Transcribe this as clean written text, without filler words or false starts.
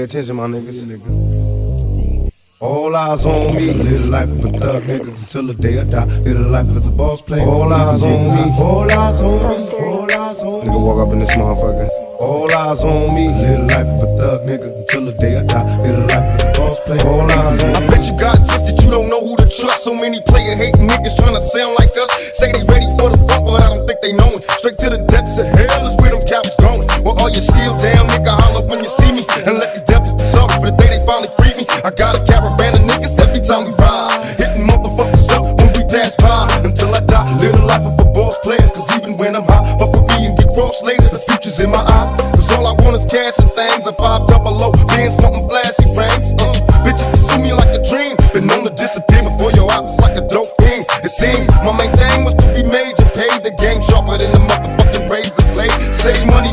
Pay attention, my niggas. All eyes on me, live life of a thug nigga until the day I die. Live life as a boss player. All eyes on me, all eyes on me, all eyes on me. Nigga walk up in this motherfucker. All eyes on me, live life of a thug nigga until the day I die. Live life as a boss player. All eyes on me. I bet you got it twisted, you don't know who to trust. So many player hating niggas trying to sound like us. Say they ready for the bump, but I don't think they know it. Straight to the depths of hell is where them cowards going. Well, all you still down, nigga, holler when you see me. And let these devils be sorry for the day they finally free me. I got a caravan of niggas every time we ride, hitting motherfuckers up when we pass by. Until I die, live the life of a boss player. Cause even when I'm high, fuck with me and get crossed later. The future's in my eyes. Cause all I want is cash and things. And 5 double O, bands wanting flashy rings. Bitches pursue me like a dream. Been known to disappear before your eyes like a dope thing. It seems my main thing was to be major. Paid the game sharper than the motherfucking razor blade. Save money.